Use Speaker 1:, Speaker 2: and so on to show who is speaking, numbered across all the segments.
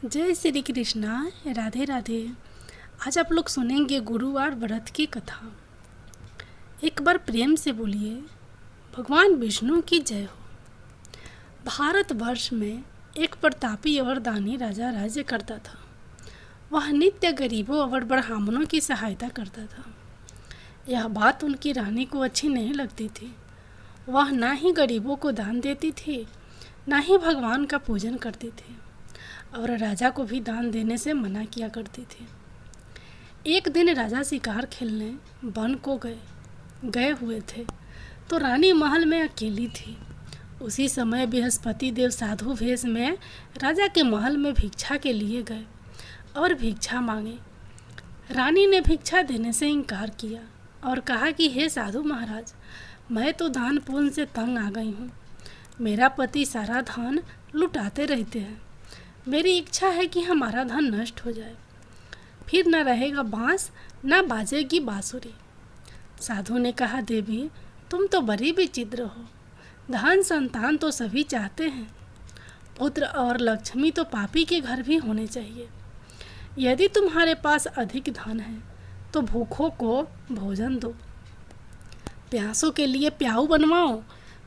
Speaker 1: जय श्री कृष्णा। राधे राधे। आज आप लोग सुनेंगे गुरुवार व्रत की कथा। एक बार प्रेम से बोलिए, भगवान विष्णु की जय हो। भारतवर्ष में एक प्रतापी और दानी राजा राज्य करता था। वह नित्य गरीबों और ब्राह्मणों की सहायता करता था। यह बात उनकी रानी को अच्छी नहीं लगती थी। वह ना ही गरीबों को दान देती थी, ना ही भगवान का पूजन करती थी, और राजा को भी दान देने से मना किया करती थी। एक दिन राजा शिकार खेलने वन को गए हुए थे, तो रानी महल में अकेली थी। उसी समय बृहस्पति देव साधु वेश में राजा के महल में भिक्षा के लिए गए और भिक्षा मांगे। रानी ने भिक्षा देने से इनकार किया और कहा कि हे साधु महाराज, मैं तो दान पुण्य से तंग आ गई हूँ। मेरा पति सारा धन लुटाते रहते हैं। मेरी इच्छा है कि हमारा धन नष्ट हो जाए, फिर न रहेगा बांस न बाजेगी बांसुरी। साधु ने कहा, देवी तुम तो बड़ी विचित्र हो। धन संतान तो सभी चाहते हैं, पुत्र और लक्ष्मी तो पापी के घर भी होने चाहिए। यदि तुम्हारे पास अधिक धन है तो भूखों को भोजन दो, प्यासों के लिए प्याऊ बनवाओ,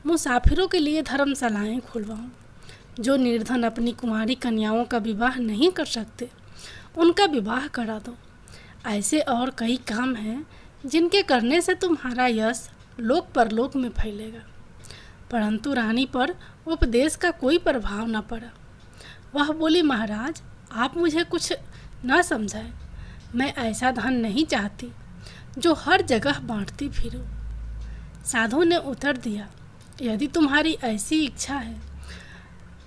Speaker 1: मुसाफिरों के लिए धर्मशालाएं खुलवाओ। जो निर्धन अपनी कुंवारी कन्याओं का विवाह नहीं कर सकते, उनका विवाह करा दो। ऐसे और कई काम हैं जिनके करने से तुम्हारा यश लोक परलोक में फैलेगा। परंतु रानी पर उपदेश का कोई प्रभाव न पड़ा। वह बोली, महाराज आप मुझे कुछ न समझाएं। मैं ऐसा धन नहीं चाहती जो हर जगह बांटती फिरूं। साधु ने उत्तर दिया, यदि तुम्हारी ऐसी इच्छा है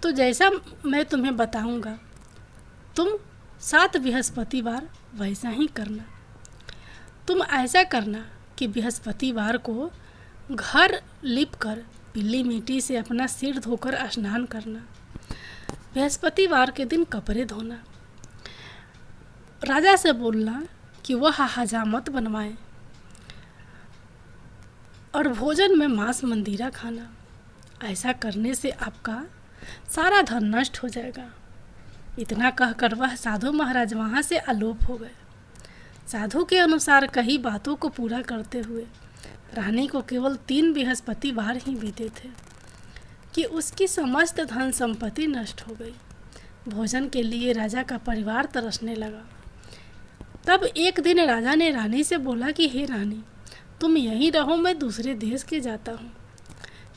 Speaker 1: तो जैसा मैं तुम्हें बताऊंगा तुम 7 बृहस्पतिवार वैसा ही करना। तुम ऐसा करना कि बृहस्पतिवार को घर लिपकर पीली मिट्टी से अपना सिर धोकर स्नान करना। बृहस्पतिवार के दिन कपड़े धोना। राजा से बोलना कि वह हजामत बनवाए और भोजन में मांस मंदिरा खाना। ऐसा करने से आपका सारा धन नष्ट हो जाएगा। इतना कहकर वह साधु महाराज वहाँ से आलोप हो गए। साधु के अनुसार कई बातों को पूरा करते हुए रानी को केवल 3 बृहस्पतिवार ही बीते थे कि उसकी समस्त धन संपत्ति नष्ट हो गई। भोजन के लिए राजा का परिवार तरसने लगा। तब एक दिन राजा ने रानी से बोला कि हे रानी, तुम यहीं रहो, मैं दूसरे देश के जाता हूँ,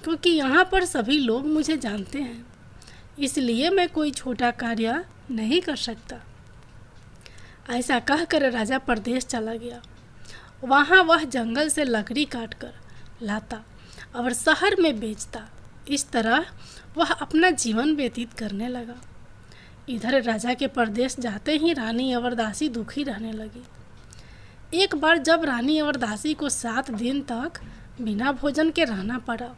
Speaker 1: क्योंकि यहाँ पर सभी लोग मुझे जानते हैं, इसलिए मैं कोई छोटा कार्य नहीं कर सकता। ऐसा कहकर राजा परदेश चला गया। वहाँ वह जंगल से लकड़ी काटकर लाता और शहर में बेचता। इस तरह वह अपना जीवन व्यतीत करने लगा। इधर राजा के परदेश जाते ही रानी और दासी दुखी रहने लगी। एक बार जब रानी और दासी को 7 दिन तक बिना भोजन के रहना पड़ा,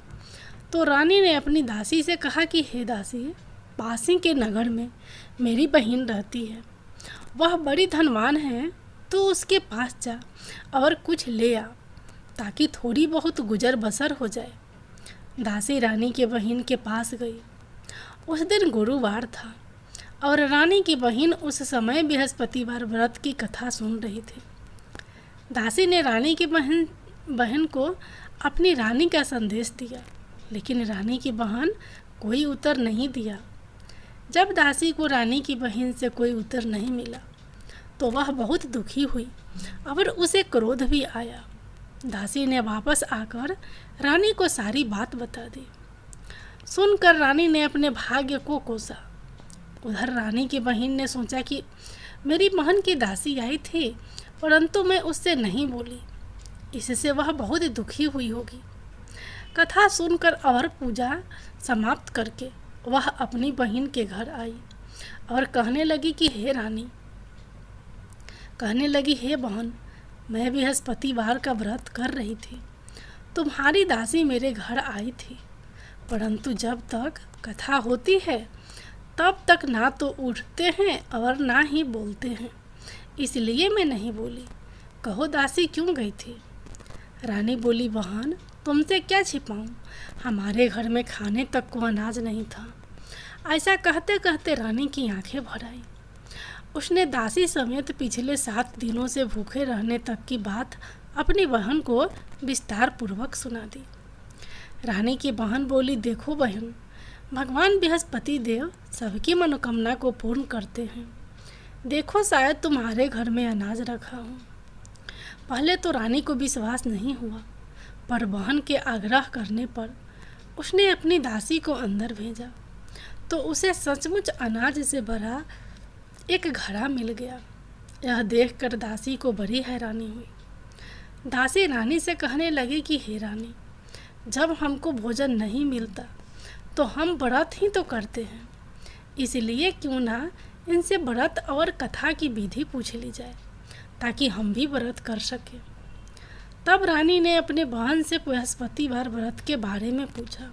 Speaker 1: तो रानी ने अपनी दासी से कहा कि हे दासी, पासी के नगर में मेरी बहन रहती है, वह बड़ी धनवान है, तो उसके पास जा और कुछ ले आ, ताकि थोड़ी बहुत गुजर बसर हो जाए। दासी रानी के बहन के पास गई। उस दिन गुरुवार था और रानी की बहन उस समय बृहस्पतिवार व्रत की कथा सुन रही थी। दासी ने रानी की बहन को अपनी रानी का संदेश दिया, लेकिन रानी की बहन कोई उत्तर नहीं दिया। जब दासी को रानी की बहन से कोई उत्तर नहीं मिला तो वह बहुत दुखी हुई और उसे क्रोध भी आया। दासी ने वापस आकर रानी को सारी बात बता दी। सुनकर रानी ने अपने भाग्य को कोसा। उधर रानी की बहन ने सोचा कि मेरी बहन की दासी आई थी, परंतु मैं उससे नहीं बोली, इससे वह बहुत दुखी हुई होगी। कथा सुनकर और पूजा समाप्त करके वह अपनी बहन के घर आई और कहने लगी हे बहन, मैं बृहस्पतिवार का व्रत कर रही थी। तुम्हारी दासी मेरे घर आई थी, परंतु जब तक कथा होती है तब तक ना तो उठते हैं और ना ही बोलते हैं, इसलिए मैं नहीं बोली। कहो दासी क्यों गई थी? रानी बोली, बहन तुमसे क्या छिपाऊं, हमारे घर में खाने तक को अनाज नहीं था। ऐसा कहते कहते रानी की आंखें भर आई। उसने दासी समेत पिछले 7 दिनों से भूखे रहने तक की बात अपनी बहन को विस्तार पूर्वक सुना दी। रानी की बहन बोली, देखो बहन, भगवान बृहस्पति देव सबकी मनोकामना को पूर्ण करते हैं। देखो, शायद तुम्हारे घर में अनाज रखा हो। पहले तो रानी को विश्वास नहीं हुआ, पर बहन के आग्रह करने पर उसने अपनी दासी को अंदर भेजा तो उसे सचमुच अनाज से भरा एक घड़ा मिल गया। यह देखकर दासी को बड़ी हैरानी हुई। दासी रानी से कहने लगी कि हे रानी, जब हमको भोजन नहीं मिलता तो हम व्रत ही तो करते हैं, इसलिए क्यों ना इनसे व्रत और कथा की विधि पूछ ली जाए ताकि हम भी व्रत कर सकें। तब रानी ने अपने बहन से बृहस्पतिवार व्रत के बारे में पूछा।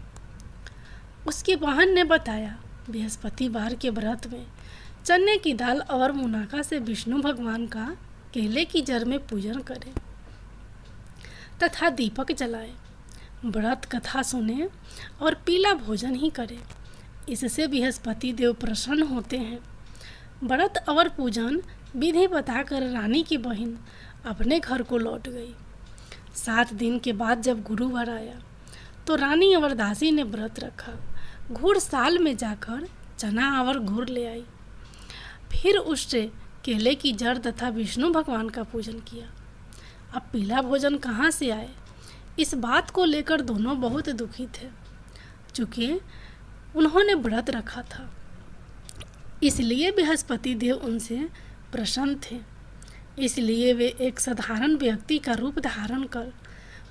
Speaker 1: उसकी बहन ने बताया, बृहस्पतिवार के व्रत में चने की दाल और मुनाका से विष्णु भगवान का केले की जड़ में पूजन करें तथा दीपक जलाएं, व्रत कथा सुने और पीला भोजन ही करें। इससे बृहस्पति देव प्रसन्न होते हैं। व्रत और पूजन विधि बताकर रानी की बहन अपने घर को लौट गई। 7 दिन के बाद जब गुरुवार आया तो रानी और दासी ने व्रत रखा। घुड़ साल में जाकर चना और गुड़ ले आई, फिर उससे केले की जड़ तथा विष्णु भगवान का पूजन किया। अब पीला भोजन कहाँ से आए, इस बात को लेकर दोनों बहुत दुखी थे, चूँकि उन्होंने व्रत रखा था। इसलिए बृहस्पति देव उनसे प्रसन्न थे। इसलिए वे एक साधारण व्यक्ति का रूप धारण कर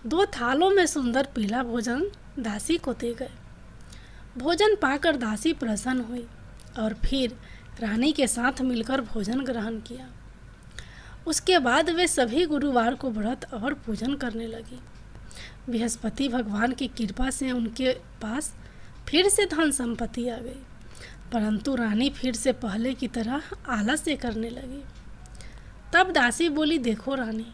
Speaker 1: 2 थालों में सुंदर पीला भोजन दासी को दे गए। भोजन पाकर दासी प्रसन्न हुई और फिर रानी के साथ मिलकर भोजन ग्रहण किया। उसके बाद वे सभी गुरुवार को व्रत और पूजन करने लगी। बृहस्पति भगवान की कृपा से उनके पास फिर से धन संपत्ति आ गई, परंतु रानी फिर से पहले की तरह आलस्य करने लगी। तब दासी बोली, देखो रानी,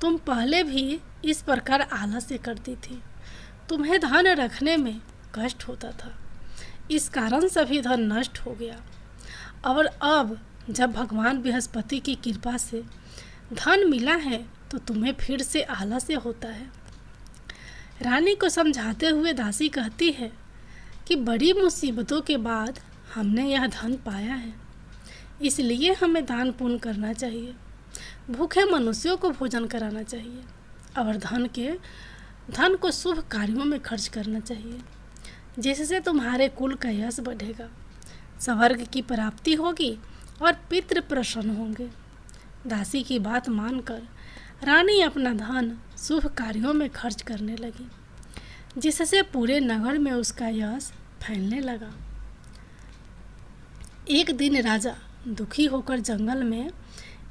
Speaker 1: तुम पहले भी इस प्रकार आलस्य करती थी। तुम्हें धन रखने में कष्ट होता था, इस कारण सभी धन नष्ट हो गया। और अब जब भगवान बृहस्पति की कृपा से धन मिला है तो तुम्हें फिर से आलस्य होता है। रानी को समझाते हुए दासी कहती है कि बड़ी मुसीबतों के बाद हमने यह धन पाया है, इसलिए हमें दान पुण्य करना चाहिए, भूखे मनुष्यों को भोजन कराना चाहिए और धन को शुभ कार्यों में खर्च करना चाहिए, जिससे तुम्हारे कुल का यश बढ़ेगा, स्वर्ग की प्राप्ति होगी और पितृ प्रसन्न होंगे। दासी की बात मानकर रानी अपना धन शुभ कार्यों में खर्च करने लगी, जिससे पूरे नगर में उसका यश फैलने लगा। एक दिन राजा दुखी होकर जंगल में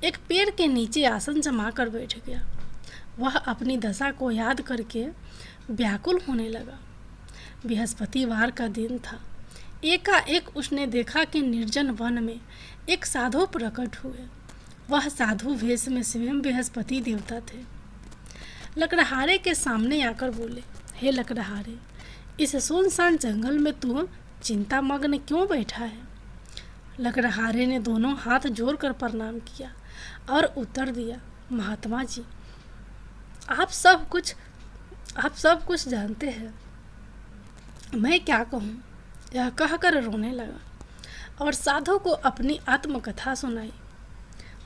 Speaker 1: एक पेड़ के नीचे आसन जमा कर बैठ गया। वह अपनी दशा को याद करके व्याकुल होने लगा। बृहस्पतिवार का दिन था। एकाएक उसने देखा कि निर्जन वन में एक साधु प्रकट हुए। वह साधु वेश में स्वयं बृहस्पति देवता थे। लकड़हारे के सामने आकर बोले, हे लकड़हारे, इस सुनसान जंगल में तू चिंतामग्न क्यों बैठा है? लकड़हारे ने दोनों हाथ जोड़कर प्रणाम किया और उत्तर दिया, महात्मा जी, आप सब कुछ जानते हैं, मैं क्या कहूँ? यह कहकर रोने लगा और साधु को अपनी आत्मकथा सुनाई।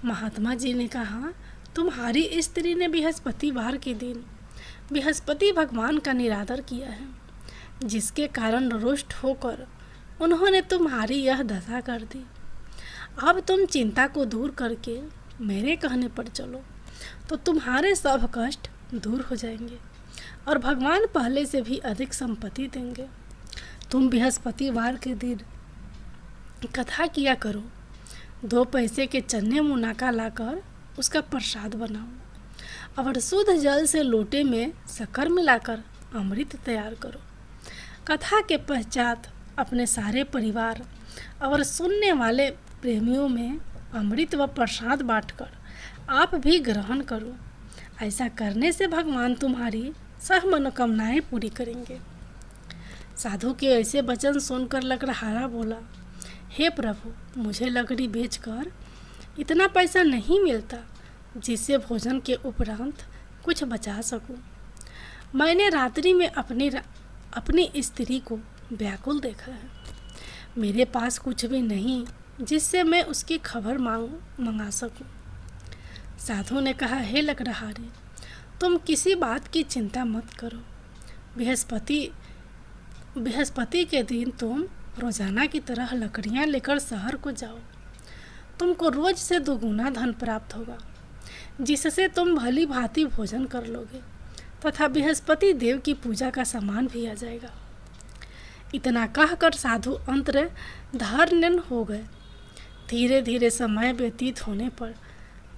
Speaker 1: महात्मा जी ने कहा, तुम्हारी स्त्री ने बृहस्पतिवार के दिन बृहस्पति भगवान का निरादर किया है, जिसके कारण रुष्ट होकर उन्होंने तुम्हारी यह दशा कर दी। अब तुम चिंता को दूर करके मेरे कहने पर चलो तो तुम्हारे सब कष्ट दूर हो जाएंगे और भगवान पहले से भी अधिक संपत्ति देंगे। तुम बृहस्पतिवार के दिन कथा किया करो, 2 पैसे के चने मुनाका लाकर उसका प्रसाद बनाओ और शुद्ध जल से लोटे में शक्कर मिलाकर अमृत तैयार करो। कथा के पश्चात अपने सारे परिवार और सुनने वाले प्रेमियों में अमृत व प्रसाद बांटकर आप भी ग्रहण करो। ऐसा करने से भगवान तुम्हारी सब मनोकामनाएं पूरी करेंगे। साधु के ऐसे वचन सुनकर लकड़हारा बोला, हे प्रभु, मुझे लकड़ी बेचकर इतना पैसा नहीं मिलता जिससे भोजन के उपरांत कुछ बचा सकूं। मैंने रात्रि में अपनी स्त्री को व्याकुल देखा है। मेरे पास कुछ भी नहीं जिससे मैं उसकी खबर मंगा सकूं। साधु ने कहा, हे लकड़हारे, तुम किसी बात की चिंता मत करो। बृहस्पति के दिन तुम रोजाना की तरह लकड़ियां लेकर शहर को जाओ। तुमको रोज से दोगुना धन प्राप्त होगा, जिससे तुम भली भांति भोजन कर लोगे तथा बृहस्पति देव की पूजा का सामान भी आ जाएगा। इतना कहकर साधु अंतर्धान हो गए। धीरे धीरे समय व्यतीत होने पर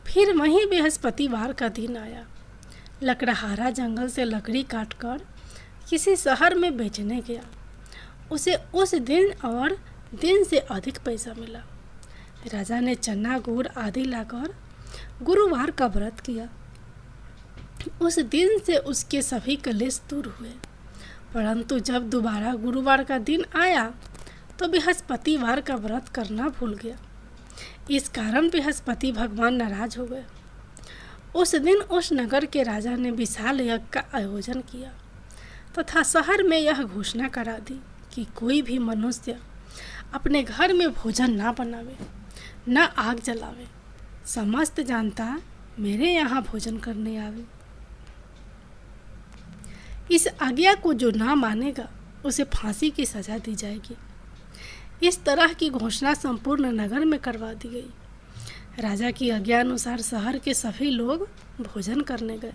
Speaker 1: फिर वहीं बृहस्पतिवार का दिन आया। लकड़हारा जंगल से लकड़ी काटकर किसी शहर में बेचने गया। उसे उस दिन और दिन से अधिक पैसा मिला। राजा ने चना गुड़ आदि लाकर गुरुवार का व्रत किया। उस दिन से उसके सभी कलेश दूर हुए। परंतु जब दोबारा गुरुवार का दिन आया तो बृहस्पतिवार का व्रत करना भूल गया। इस कारण बृहस्पति भगवान नाराज हो गए। उस दिन उस नगर के राजा ने विशाल यज्ञ का आयोजन किया तथा शहर में यह घोषणा करा दी कि कोई भी मनुष्य अपने घर में भोजन ना बनावे, न आग जलावे। समस्त जनता मेरे यहाँ भोजन करने आवे। इस आज्ञा को जो ना मानेगा उसे फांसी की सजा दी जाएगी। इस तरह की घोषणा संपूर्ण नगर में करवा दी गई। राजा की आज्ञा अनुसार शहर के सभी लोग भोजन करने गए,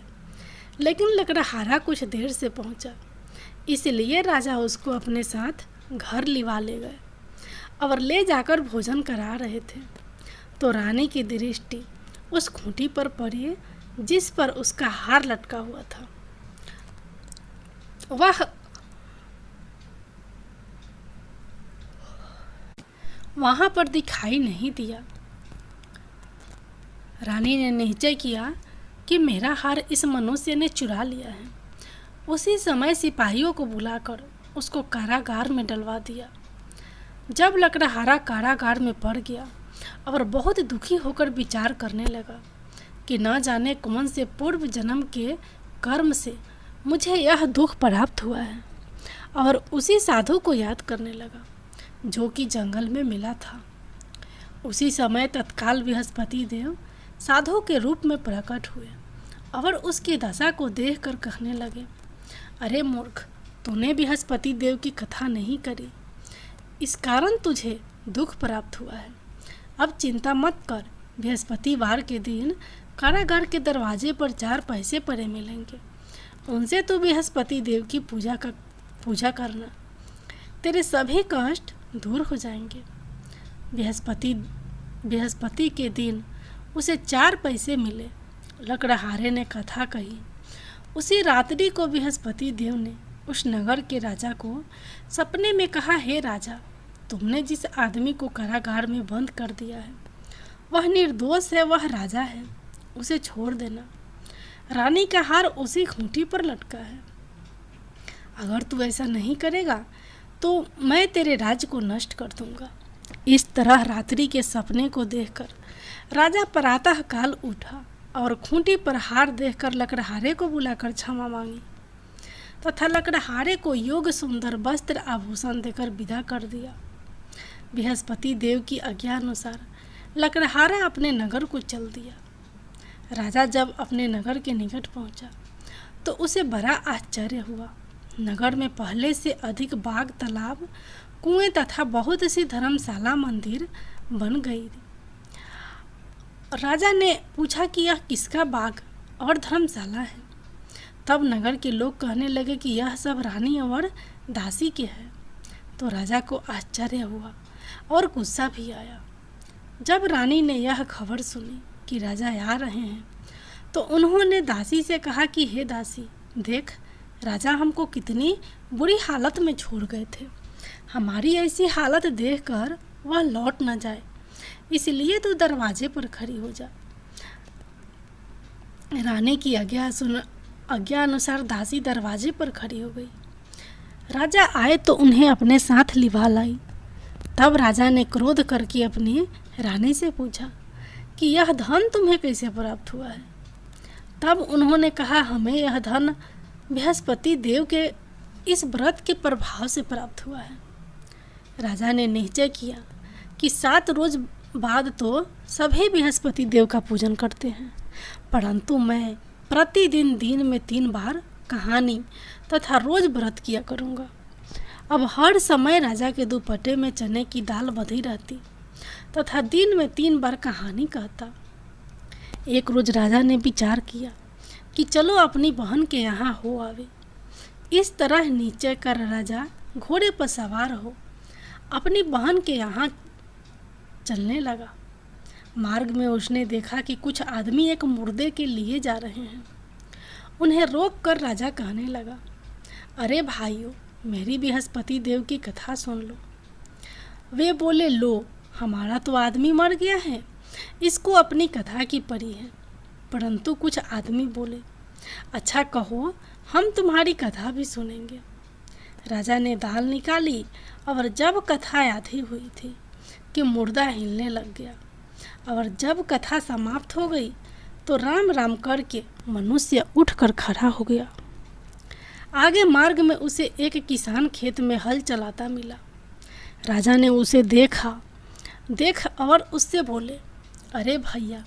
Speaker 1: लेकिन लकड़हारा कुछ देर से पहुंचा, इसलिए राजा उसको अपने साथ घर लिवा ले गए और ले जाकर भोजन करा रहे थे तो रानी की दृष्टि उस खूंटी पर पड़ी जिस पर उसका हार लटका हुआ था। वहां पर दिखाई नहीं दिया। रानी ने निश्चय किया कि मेरा हार इस मनुष्य ने चुरा लिया है। उसी समय सिपाहियों को बुलाकर उसको कारागार में डलवा दिया। जब लकड़हारा कारागार में पड़ गया और बहुत दुखी होकर विचार करने लगा कि न जाने कौन से पूर्व जन्म के कर्म से मुझे यह दुख प्राप्त हुआ है, और उसी साधु को याद करने लगा जो कि जंगल में मिला था। उसी समय तत्काल बृहस्पति देव साधु के रूप में प्रकट हुए और उसकी दशा को देखकर कहने लगे, अरे मूर्ख, तूने बृहस्पति देव की कथा नहीं करी, इस कारण तुझे दुख प्राप्त हुआ है। अब चिंता मत कर, बृहस्पतिवार के दिन कारागार के दरवाजे पर 4 पैसे पड़े मिलेंगे, उनसे तू बृहस्पति देव की पूजा करना, तेरे सभी कष्ट दूर हो जाएंगे। बृहस्पति के दिन उसे 4 पैसे मिले। लकड़हारे ने कथा कही। उसी रात्रि को बृहस्पति देव ने उस नगर के राजा को सपने में कहा, हे राजा, तुमने जिस आदमी को कारागार में बंद कर दिया है वह निर्दोष है, वह राजा है, उसे छोड़ देना। रानी का हार उसी खूंटी पर लटका है। अगर तू ऐसा नहीं करेगा तो मैं तेरे राज्य को नष्ट कर दूंगा। इस तरह रात्रि के सपने को देखकर राजा प्रातः काल उठा और खूंटी पर हार देखकर लकड़हारे को बुलाकर क्षमा मांगी तथा लकड़हारे को योग सुंदर वस्त्र आभूषण देकर विदा कर दिया। बृहस्पति देव की आज्ञा अनुसार लकड़हारा अपने नगर को चल दिया। राजा जब अपने नगर के निकट पहुंचा तो उसे बड़ा आश्चर्य हुआ। नगर में पहले से अधिक बाग, तालाब, कुएं तथा बहुत सी धर्मशाला, मंदिर बन गई। राजा ने पूछा कि यह किसका बाग और धर्मशाला है। तब नगर के लोग कहने लगे कि यह सब रानी और दासी के है। तो राजा को आश्चर्य हुआ और गुस्सा भी आया। जब रानी ने यह खबर सुनी कि राजा आ रहे हैं तो उन्होंने दासी से कहा कि हे दासी, देख, राजा हमको कितनी बुरी हालत में छोड़ गए थे। हमारी ऐसी हालत देखकर वह लौट न जाए, इसलिए तू दरवाजे पर खड़ी हो जा। रानी की आज्ञा अनुसार दासी दरवाजे पर खड़ी हो गई। राजा आए तो उन्हें अपने साथ लिवा लाई। तब राजा ने क्रोध करके अपनी रानी से पूछा कि यह धन तुम्हें कैसे प्राप्त हुआ है। तब उन्होंने कहा, हमें यह धन बृहस्पति देव के इस व्रत के प्रभाव से प्राप्त हुआ है। राजा ने निश्चय किया कि 7 रोज बाद तो सभी बृहस्पति देव का पूजन करते हैं, परंतु मैं प्रतिदिन दिन में 3 बार कहानी तथा रोज व्रत किया करूँगा। अब हर समय राजा के दुपट्टे में चने की दाल बंधी रहती तथा दिन में 3 बार कहानी कहता। एक रोज राजा ने विचार किया कि चलो अपनी बहन के यहाँ हो आवे। इस तरह निश्चय कर राजा घोड़े पर सवार हो अपनी बहन के यहाँ चलने लगा। मार्ग में उसने देखा कि कुछ आदमी एक मुर्दे के लिए जा रहे हैं। उन्हें रोक कर राजा कहने लगा, अरे भाइयों, मेरी बृहस्पति देव की कथा सुन लो। वे बोले, लो, हमारा तो आदमी मर गया है, इसको अपनी कथा की पड़ी है। परंतु कुछ आदमी बोले, अच्छा कहो, हम तुम्हारी कथा भी सुनेंगे। राजा ने दाल निकाली और जब कथा आधी हुई थी कि मुर्दा हिलने लग गया, और जब कथा समाप्त हो गई तो राम राम करके मनुष्य उठकर खड़ा हो गया। आगे मार्ग में उसे एक किसान खेत में हल चलाता मिला। राजा ने उसे देख और उससे बोले, अरे भैया,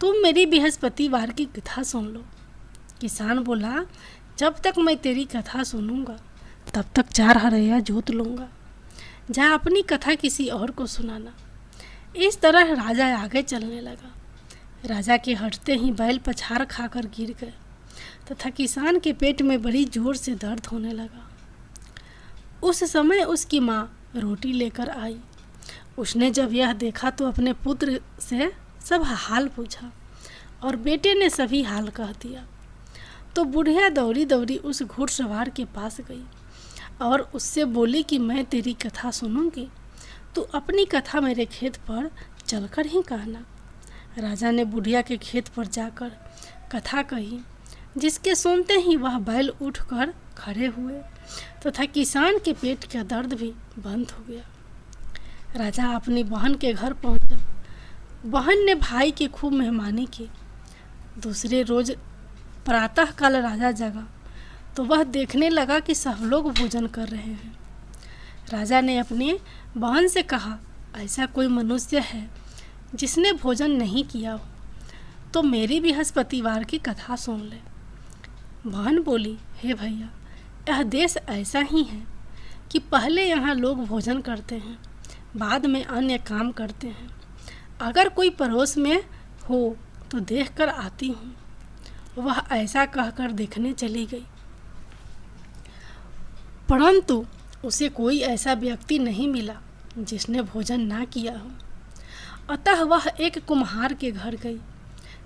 Speaker 1: तुम मेरी बृहस्पतिवार की कथा सुन लो। किसान बोला, जब तक मैं तेरी कथा सुनूंगा तब तक 4 हरैया जोत लूँगा। जा अपनी कथा किसी और को सुनाना। इस तरह राजा आगे चलने लगा। राजा के हटते ही बैल पछाड़ खाकर गिर गए तथा किसान के पेट में बड़ी जोर से दर्द होने लगा। उस समय उसकी माँ रोटी लेकर आई। उसने जब यह देखा तो अपने पुत्र से सब हाल पूछा और बेटे ने सभी हाल कह दिया। तो बुढ़िया दौड़ी दौड़ी उस घुड़सवार के पास गई और उससे बोली कि मैं तेरी कथा सुनूंगी, तू अपनी कथा मेरे खेत पर चलकर ही कहना। राजा ने बुढ़िया के खेत पर जाकर कथा कही, जिसके सुनते ही वह बैल उठकर खड़े हुए तथा किसान के पेट का दर्द भी बंद हो गया। राजा अपनी बहन के घर पहुंचा। बहन ने भाई की खूब मेहमानी की। दूसरे रोज प्रातःकाल राजा जगा तो वह देखने लगा कि सब लोग भोजन कर रहे हैं। राजा ने अपनी बहन से कहा, ऐसा कोई मनुष्य है जिसने भोजन नहीं किया हो तो मेरी बृहस्पतिवार की कथा सुन ले। बहन बोली, हे भैया, यह देश ऐसा ही है कि पहले यहाँ लोग भोजन करते हैं, बाद में अन्य काम करते हैं। अगर कोई पड़ोस में हो तो देखकर आती हूँ। वह ऐसा कहकर देखने चली गई, परंतु उसे कोई ऐसा व्यक्ति नहीं मिला जिसने भोजन ना किया हो। अतः वह एक कुम्हार के घर गई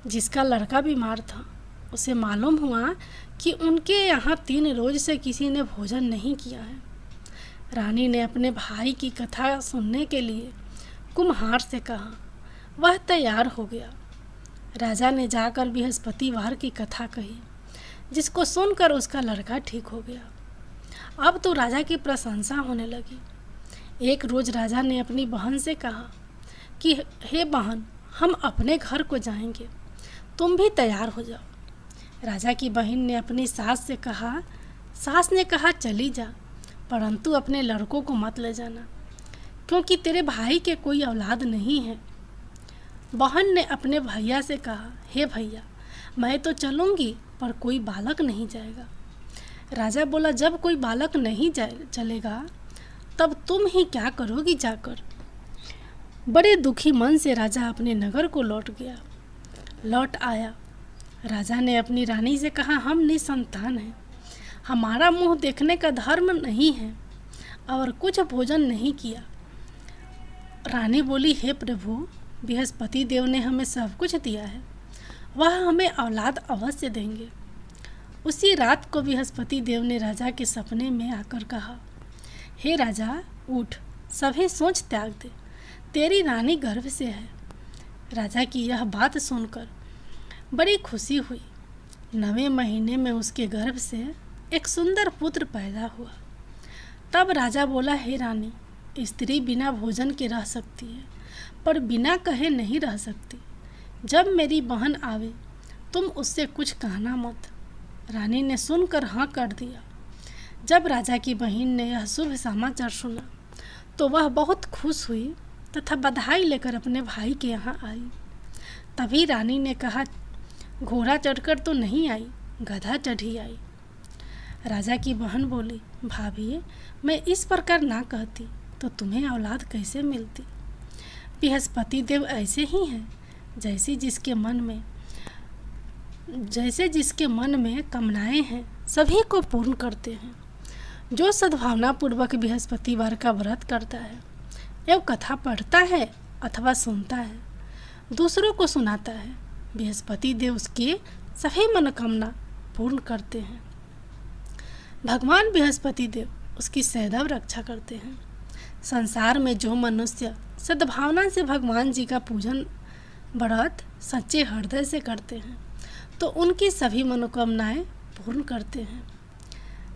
Speaker 1: जिसका लड़का बीमार था। उसे मालूम हुआ कि उनके यहाँ 3 रोज से किसी ने भोजन नहीं किया है। रानी ने अपने भाई की कथा सुनने के लिए कुम्हार से कहा। वह तैयार हो गया। राजा ने जाकर बृहस्पतिवार की कथा कही, जिसको सुनकर उसका लड़का ठीक हो गया। अब तो राजा की प्रशंसा होने लगी। एक रोज राजा ने अपनी बहन से कहा कि हे बहन, हम अपने घर को जाएंगे, तुम भी तैयार हो जाओ। राजा की बहन ने अपनी सास से कहा। सास ने कहा, चली जा, परंतु अपने लड़कों को मत ले जाना, क्योंकि तेरे भाई के कोई औलाद नहीं है। बहन ने अपने भैया से कहा, हे भैया, मैं तो चलूँगी पर कोई बालक नहीं जाएगा। राजा बोला, जब कोई बालक नहीं चलेगा तब तुम ही क्या करोगी जाकर। बड़े दुखी मन से राजा अपने नगर को लौट आया। राजा ने अपनी रानी से कहा, हम निसंतान हैं, हमारा मुंह देखने का धर्म नहीं है और कुछ भोजन नहीं किया। रानी बोली, हे प्रभु, बृहस्पति देव ने हमें सब कुछ दिया है, वह हमें औलाद अवश्य देंगे। उसी रात को बृहस्पति देव ने राजा के सपने में आकर कहा, हे राजा, उठ, सभी सोच त्याग दे, तेरी रानी गर्भ से है। राजा की यह बात सुनकर बड़ी खुशी हुई। 9वें महीने में उसके गर्भ से एक सुंदर पुत्र पैदा हुआ। तब राजा बोला, हे रानी, स्त्री बिना भोजन के रह सकती है पर बिना कहे नहीं रह सकती। जब मेरी बहन आवे तुम उससे कुछ कहना मत। रानी ने सुनकर हाँ कर दिया। जब राजा की बहन ने यह शुभ समाचार सुना तो वह बहुत खुश हुई तथा बधाई लेकर अपने भाई के यहाँ आई। तभी रानी ने कहा, घोड़ा चढ़कर तो नहीं आई, गधा चढ़ी आई। राजा की बहन बोली, भाभी मैं इस प्रकार ना कहती तो तुम्हें औलाद कैसे मिलती। बृहस्पति देव ऐसे ही हैं, जैसे जिसके मन में कामनाएं हैं सभी को पूर्ण करते हैं। जो सद्भावना पूर्वक बृहस्पतिवार का व्रत करता है एवं कथा पढ़ता है अथवा सुनता है, दूसरों को सुनाता है, बृहस्पति देव उसकी सभी मनोकामना पूर्ण करते हैं। भगवान बृहस्पति देव उसकी सदैव रक्षा करते हैं। संसार में जो मनुष्य सद्भावना से भगवान जी का पूजन व्रत सच्चे हृदय से करते हैं तो उनकी सभी मनोकामनाएं पूर्ण करते हैं।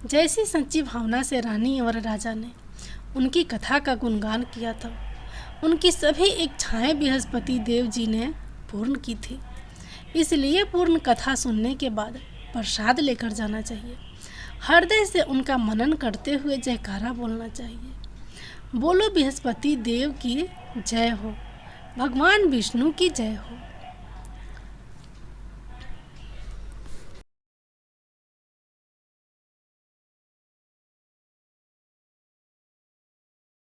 Speaker 1: जैसी सच्ची भावना से रानी और राजा ने उनकी कथा का गुणगान किया था, उनकी सभी इच्छाएं बृहस्पति देव जी ने पूर्ण की थी। इसलिए पूर्ण कथा सुनने के बाद प्रसाद लेकर जाना चाहिए। हृदय से उनका मनन करते हुए जयकारा बोलना चाहिए। बोलो बृहस्पति देव की जय हो, भगवान विष्णु की जय हो।